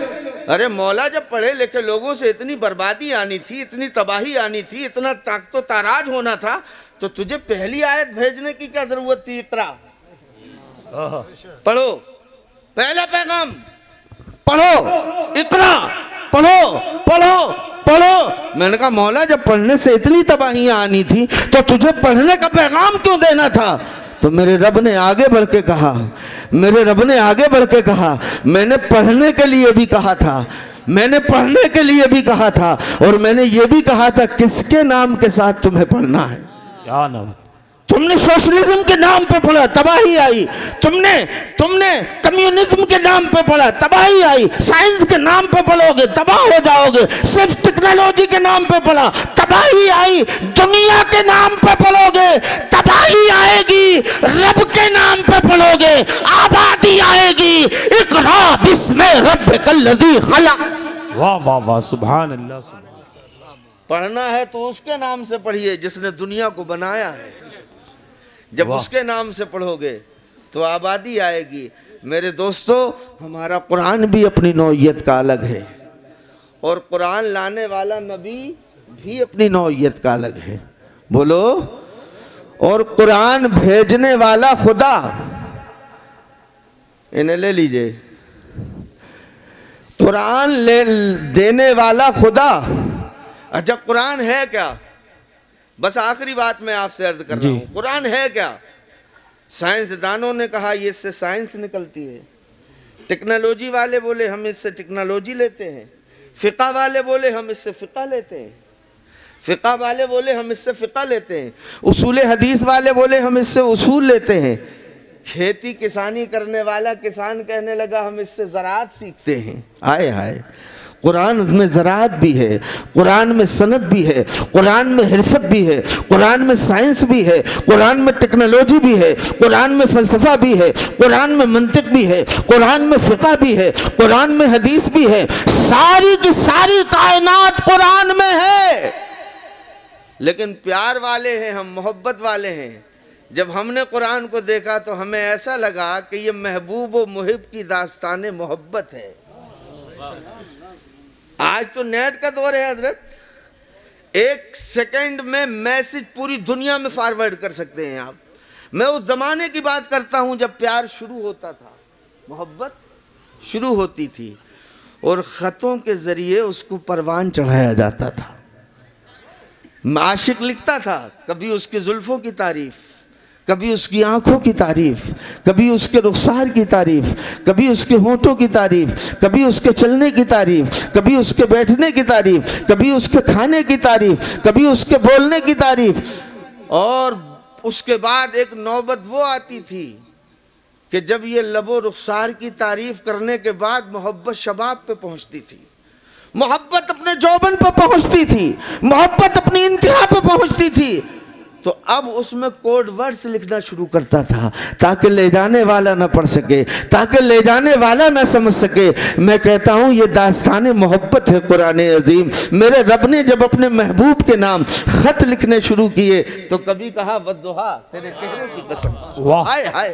अरे मौला, जब पढ़े लिखे लोगों से इतनी बर्बादी आनी थी, इतनी तबाही आनी थी, इतना ताकतो ताराज होना था, तो तुझे पहली आयत भेजने की क्या जरूरत थी? इकरा पढ़ो, पहला पैगाम पढ़ो, इकरा पढ़ो पढ़ो पढ़ो। मैंने कहा मौला, जब पढ़ने से इतनी तबाहियां आनी थी तो तुझे पढ़ने का पैगाम क्यों देना था? तो मेरे रब ने आगे बढ़ के कहा, मेरे रब ने आगे बढ़ के कहा, मैंने पढ़ने के लिए भी कहा था, मैंने पढ़ने के लिए भी कहा था, और मैंने ये भी कहा था किसके नाम के साथ तुम्हें पढ़ना है। क्या नाम? तुमने सोशलिज्म के नाम पे पढ़ा, तबाही आई। तुमने कम्युनिज्म के नाम पे पढ़ा, तबाही आई। साइंस के नाम पे पढ़ोगे तबाह हो जाओगे। सिर्फ टेक्नोलॉजी के नाम पे पढ़ा, तबाही आई। दुनिया के नाम पे पढ़ोगे तबाही आएगी। रब के नाम पे पढ़ोगे आबादी आएगी। इक़रा बिस्मि रब्बिकल्लज़ी खलक़। वाह वाह वाह, सुभान अल्लाह। पढ़ना है तो उसके नाम से पढ़िए जिसने दुनिया को बनाया है। जब उसके नाम से पढ़ोगे तो आबादी आएगी। मेरे दोस्तों, हमारा कुरान भी अपनी नौइयत का अलग है, और कुरान लाने वाला नबी भी अपनी नौइयत का अलग है। बोलो। और कुरान भेजने वाला खुदा, इन्हें ले लीजिए, कुरान ले देने वाला खुदा। अच्छा, कुरान है क्या? बस आखिरी बात मैं आपसे अर्ज कर रहा हूं, कुरान है क्या? साइंसदानों ने कहा ये इससे साइंस निकलती है। टेक्नोलॉजी वाले बोले हम इससे टेक्नोलॉजी लेते हैं। फिक़ा वाले बोले हम इससे फ़िक़ा लेते हैं। फ़िक़ा वाले बोले हम इससे फ़िक़ा लेते हैं। उसूल हदीस वाले बोले हम इससे उसूल लेते हैं। खेती किसानी करने वाला किसान कहने लगा हम इससे ज़राअत सीखते हैं। आए हाय, कुरान में ज़राअत भी है, कुरान में सनत भी है, कुरान में हिरफत भी है, कुरान में साइंस भी है, कुरान में टेक्नोलॉजी भी है, कुरान में फ़लसफ़ा भी है, कुरान में मंतिक भी है, कुरान में फ़िक़ा भी है, कुरान में हदीस भी है। सारी की सारी कायनात कुरान में है। लेकिन प्यार वाले हैं हम, मोहब्बत वाले हैं। जब हमने कुरान को देखा तो हमें ऐसा लगा कि ये महबूब व मुहिब की दास्तान मोहब्बत है। आज तो नेट का दौर है हजरत, एक सेकंड में मैसेज पूरी दुनिया में फॉरवर्ड कर सकते हैं आप। मैं उस जमाने की बात करता हूं जब प्यार शुरू होता था, मोहब्बत शुरू होती थी, और खतों के जरिए उसको परवान चढ़ाया जाता था। आशिक लिखता था, कभी उसकी जुल्फों की तारीफ, कभी उसकी आंखों की तारीफ, कभी उसके रुखसार की तारीफ, कभी उसके होंठों की तारीफ, कभी उसके चलने की तारीफ, कभी उसके बैठने की तारीफ, कभी उसके खाने की तारीफ, कभी उसके बोलने की तारीफ। और उसके बाद एक नौबत वो आती थी कि जब ये लबो रुखसार की तारीफ करने के बाद मोहब्बत शबाब पे पहुंचती थी, मोहब्बत अपने जौबन पे पहुंचती थी, मोहब्बत अपनी इंतहा पे पहुंचती थी, तो अब उसमें कोड वर्ड्स लिखना शुरू करता था ताकि ले जाने वाला ना पढ़ सके, ताकि ले जाने वाला ना समझ सके। मैं कहता हूँ ये दास्तान मोहब्बत है कुरान अजीम। मेरे रब ने जब अपने महबूब के नाम खत लिखने शुरू किए तो कभी कहा वद्दुहा, तेरे चेहरे की कसम, हाय हाय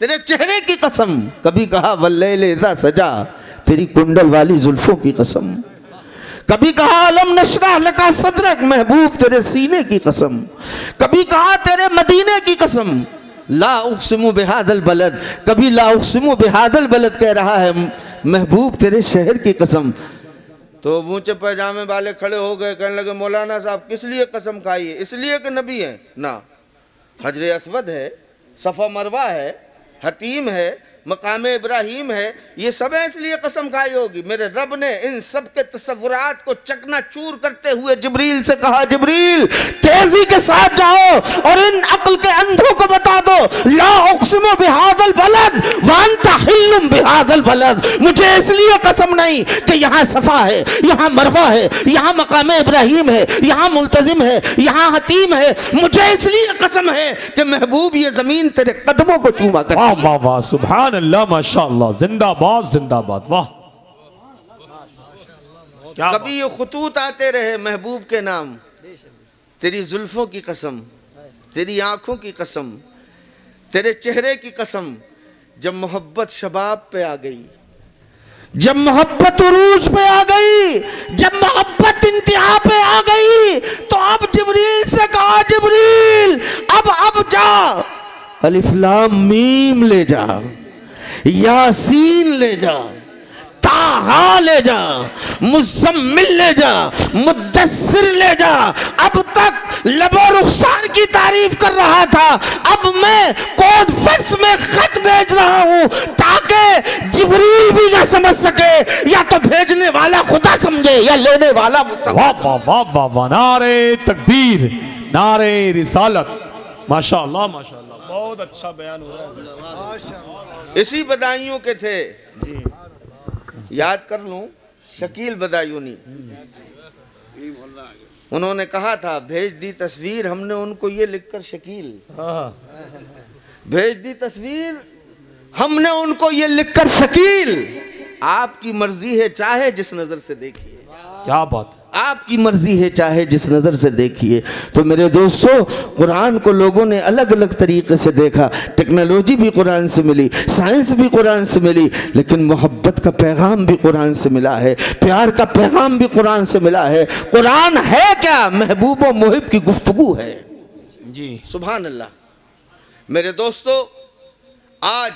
तेरे चेहरे की कसम, कभी कहा वल्लैल इज़ा सजा, तेरी कुंडल वाली जुल्फों की कसम, कभी कहा अलम नशरह लका सदरक, महबूब तेरे सीने की कसम, कभी कहा तेरे मदीने की कसम, ला उक़सिमु बिहादल बलद, कभी ला उक़सिमु बिहादल बलद कह रहा है महबूब तेरे शहर की कसम। तो ऊंचे पैजामे वाले खड़े हो गए, कहने लगे मौलाना साहब किस लिए कसम खाई है? इसलिए कि नबी है ना, हजर अस्वद है, सफ़ा मरवा है, हतीम है, मकाम इब्राहिम है, ये सब है इसलिए कसम खाई होगी। मेरे रब ने इन सब के तसव्वुरात को चकनाचूर करते हुए जिब्रील से कहा, जिब्रील तेजी के साथ जाओ और इन अक्ल के अंधों को बता दो, ला उक़सिमु बिहादल बलद व अंता हिल्लुम बिहादल बलद, मुझे इसलिए कसम नहीं कि यहाँ सफ़ा है, यहाँ मरवा है, यहाँ मकाम इब्राहिम है, यहाँ मुल्तजिम है, यहाँ हतीम है, मुझे इसलिए कसम है कि महबूब ये जमीन तेरे कदमों को चूमा कर। वाह वाह वाह, सुभान अल्लाह, माशाअल्लाह, जिंदाबाद जिंदाबाद, वाह। कभी ये खुतूत आते रहे महबूब के नाम, तेरी जुल्फों की कसम, तेरी आंखों की कसम, तेरे चेहरे की कसम, जब मोहब्बत शबाब पे आ गई, जब मोहब्बत उरूज पे आ गई, जब मोहब्बत इंतहा पे आ गई, तो अब जिब्रील से कहा, जिब्रील अब जा, अलिफ लाम मीम ले जा, यासीन ले जा, ताहा ले जा, मुज़म्मिल ले जा, मुद्दस्सिर ले जा। अब तक लबो रुखसार की तारीफ कर रहा था, अब मैं कोड फर्स में खत भेज रहा हूं ताकि जिब्रील भी ना समझ सके, या तो भेजने वाला खुदा समझे या लेने वाला। वाह वाह वाह वाह वाह, नारे तकबीर, नारे रिसालत, माशाअल्लाह माशाअल्लाह, बहुत अच्छा बयान हो रहा है। इसी बदायूं के थे जी, याद कर लूं, शकील बदायूनी, उन्होंने कहा था, भेज दी तस्वीर, हमने उनको ये लिखकर शकील, भेज दी तस्वीर, हमने उनको ये लिखकर शकील, आपकी मर्जी है चाहे जिस नजर से देखिए। क्या बात, आपकी मर्जी है चाहे जिस नज़र से देखिए। तो मेरे दोस्तों, कुरान को लोगों ने अलग अलग तरीके से देखा, टेक्नोलॉजी भी कुरान से मिली, साइंस भी कुरान से मिली, लेकिन मोहब्बत का पैगाम भी कुरान से मिला है, प्यार का पैगाम भी कुरान से मिला है। कुरान है क्या? महबूब और मुहिब की गुफ्तगू है जी, सुभान अल्लाह। मेरे दोस्तों, आज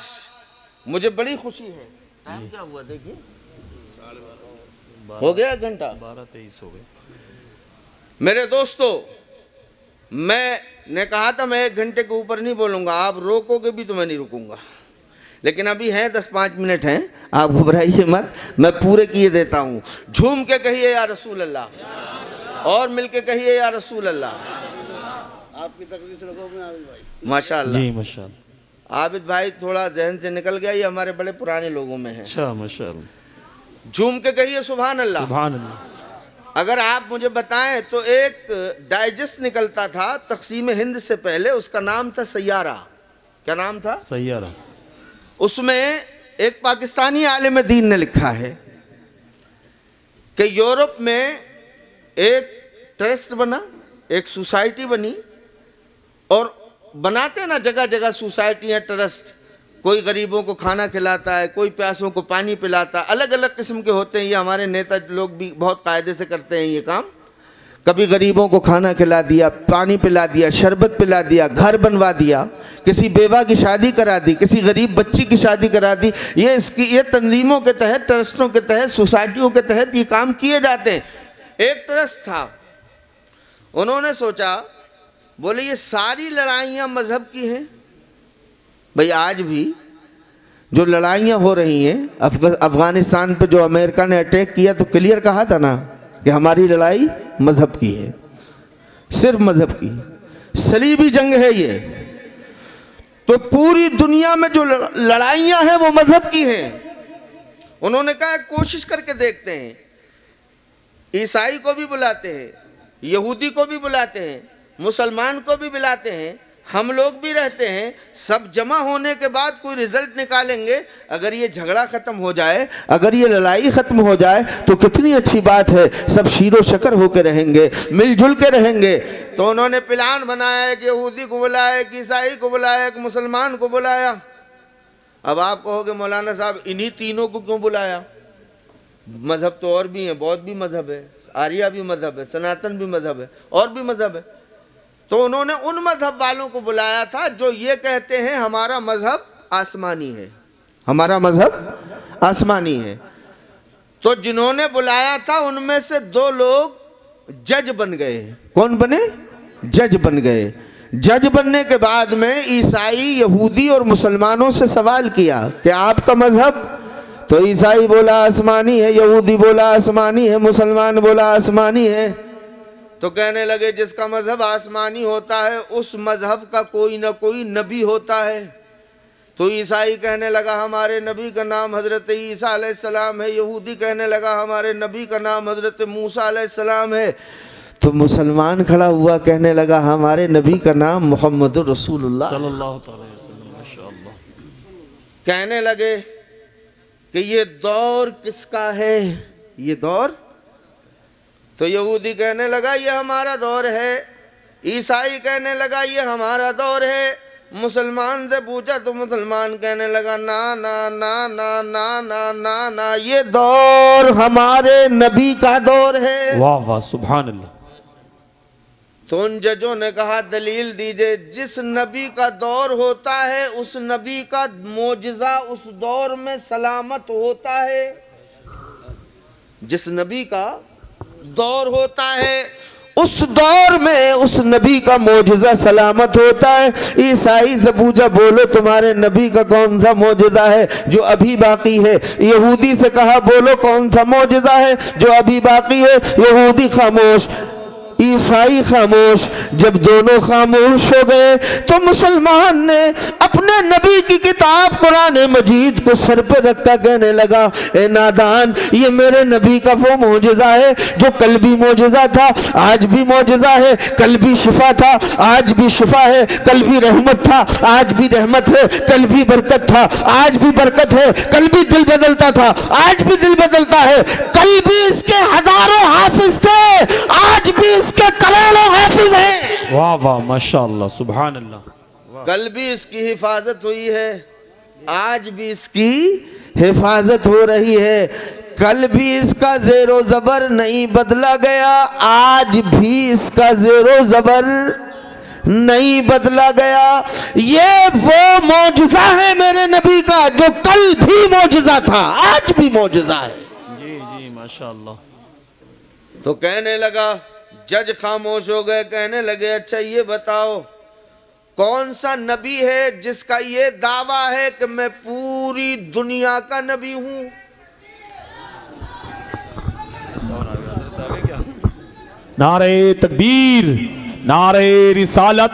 मुझे बड़ी खुशी है, टाइम क्या हुआ देखिए, हो गया घंटा 12-23 हो गए। मेरे दोस्तों, मैंने कहा था मैं 1 घंटे के ऊपर नहीं बोलूंगा, आप रोकोगे भी तो मैं नहीं रुकूंगा, लेकिन अभी हैं 10-5 मिनट हैं, आप घबराइए मत, मैं पूरे किए देता हूं। झूम के कहिए या रसूल अल्लाह, और मिलके कहिए या रसूल अल्लाह। आपकी तकरीर से रखोगे आबिद भाई, माशाअल्लाह जी माशाअल्लाह। आबिद भाई थोड़ा जहन से निकल गया, ये हमारे बड़े पुराने लोगों में है। अच्छा माशाअल्लाह, झूम के कहिए सुभान अल्लाह। सुभान अल्लाह। अगर आप मुझे बताएं तो एक डाइजेस्ट निकलता था तकसीम हिंद से पहले, उसका नाम था सैयारा। क्या नाम था? सैयारा। उसमें एक पाकिस्तानी आलिम दीन ने लिखा है कि यूरोप में एक ट्रस्ट बना, एक सोसाइटी बनी, और बनाते ना जगह जगह सोसाइटियाँ, ट्रस्ट, कोई गरीबों को खाना खिलाता है, कोई प्यासों को पानी पिलाता है, अलग अलग किस्म के होते हैं। ये हमारे नेता लोग भी बहुत कायदे से करते हैं ये काम। कभी गरीबों को खाना खिला दिया, पानी पिला दिया, शरबत पिला दिया, घर बनवा दिया, किसी बेवा की शादी करा दी, किसी गरीब बच्ची की शादी करा दी। ये तंजीमों के तहत, ट्रस्टों के तहत, सोसाइटियों के तहत ये काम किए जाते हैं। एक ट्रस्ट था, उन्होंने सोचा, बोले ये सारी लड़ाइयाँ मजहब की हैं। भाई आज भी जो लड़ाइयाँ हो रही हैं, अफगानिस्तान पे जो अमेरिका ने अटैक किया तो क्लियर कहा था ना कि हमारी लड़ाई मजहब की है, सिर्फ मजहब की, सलीबी जंग है ये। तो पूरी दुनिया में जो लड़ाइयाँ हैं वो मजहब की हैं। उन्होंने कहा कोशिश करके देखते हैं, ईसाई को भी बुलाते हैं, यहूदी को भी बुलाते हैं, मुसलमान को भी बुलाते हैं, हम लोग भी रहते हैं, सब जमा होने के बाद कोई रिजल्ट निकालेंगे। अगर ये झगड़ा ख़त्म हो जाए, अगर ये लड़ाई ख़त्म हो जाए तो कितनी अच्छी बात है, सब शीरो शकर होकर रहेंगे, मिलजुल के रहेंगे। तो उन्होंने प्लान बनाया, एक यहूदी को बुलाया, एक ईसाई को बुलाया, एक मुसलमान को बुलाया। अब आप कहोगे मौलाना साहब इन्हीं तीनों को क्यों बुलाया? मज़हब तो और भी हैं, बौद्ध भी मज़हब है, आर्या भी मज़हब है, सनातन भी मज़हब है, और भी मज़हब है। तो उन्होंने उन मजहब वालों को बुलाया था जो ये कहते हैं हमारा मजहब आसमानी है, हमारा मजहब आसमानी है। तो जिन्होंने बुलाया था उनमें से 2 लोग जज बन गए। कौन बने? जज बन गए। जज बनने के बाद में ईसाई, यहूदी और मुसलमानों से सवाल किया कि आपका मजहब? तो ईसाई बोला आसमानी है, यहूदी बोला आसमानी है, मुसलमान बोला आसमानी है। तो कहने लगे जिसका मजहब आसमानी होता है उस मजहब का कोई ना कोई नबी होता है। तो ईसाई कहने लगा हमारे नबी का नाम हज़रत ईसा अलैहिस्सलाम है, यहूदी कहने लगा हमारे नबी का नाम हज़रत मूसा अलैहिस्सलाम है। तो मुसलमान खड़ा हुआ कहने लगा हमारे नबी का नाम मोहम्मद रसूलुल्लाह सल्लल्लाहु अलैहि वसल्लम। माशाअल्लाह। कहने लगे कि ये दौर किसका है? ये दौर तो यहूदी कहने लगा ये हमारा दौर है, ईसाई कहने लगा ये हमारा दौर है, मुसलमान से पूछा तो मुसलमान कहने लगा ना ना ना ना ना ना ना ना, ये दौर हमारे नबी का दौर है। वाह वाह सुभान अल्लाह। तो उन जजों ने कहा दलील दीजिए, जिस नबी का दौर होता है उस नबी का मोजज़ा उस दौर में सलामत होता है। जिस नबी का दौर होता है उस दौर में उस नबी का मोजज़ा सलामत होता है। ईसाई से पूछा बोलो तुम्हारे नबी का कौन सा मोजज़ा है जो अभी बाकी है। यहूदी से कहा बोलो कौन सा मोजज़ा है जो अभी बाकी है। यहूदी खामोश, ईसाई खामोश। जब दोनों खामोश हो गए तो मुसलमान ने अपने नबी की किताब कुरान मजीद को सर पर रखता कहने लगा ए नादान, ये मेरे नबी का वो मोजज़ा है जो कल भी मोजज़ा था, आज भी मोजज़ा है, कल भी शिफा था, आज भी शिफा है, कल भी रहमत था, आज भी रहमत है, कल भी बरकत था, आज भी बरकत है, कल भी दिल बदलता था, आज भी दिल बदलता है, कल भी इसके हजारों हाफिज थे, आज भी इसके करोड़ों हाफिज हैं। वाह वाह माशाअल्लाह सुभान अल्लाह। कल भी इसकी हिफाजत हुई है, आज भी इसकी हिफाजत हो रही है, कल भी इसका ज़ेरो ज़बर नहीं बदला गया, आज भी इसका ज़ेरो ज़बर नहीं बदला गया। ये वो मौजज़ा है मेरे नबी का जो कल भी मौजज़ा था, आज भी मौजज़ा है। जी जी माशाअल्लाह। तो कहने लगा, जज खामोश हो गए, कहने लगे अच्छा ये बताओ कौन सा नबी है जिसका ये दावा है कि मैं पूरी दुनिया का नबी हूं। नारे तकबीर, नारे रिसालत,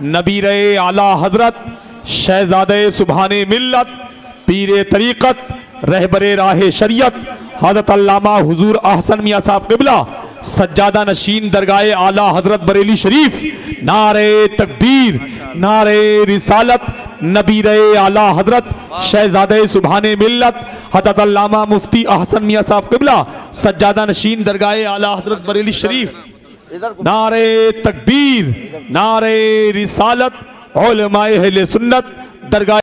नबी रे आला हजरत, शहजादे सुभाने मिल्लत, पीरे तरीक़त, रहबरे राहे शरीयत, हज़रत अल्लामा हुजूर अहसन मियां साहब क़िबला, सज्जादा नशीन दरगाहे आला हजरत बरेली शरीफ। नारे तकबीर, नारे रिसालत, नबी रे आला हजरत, शहजादे सुभाने मिल्लत, हज़रत अल्लामा मुफ्ती अहसन मियां साहब क़िबला, सज्जादा नशीन दरगाहे आला हजरत बरेली शरीफ। नारे तकबीर, नारे रिसालत, उलमाए अहले सुन्नत, दरगाह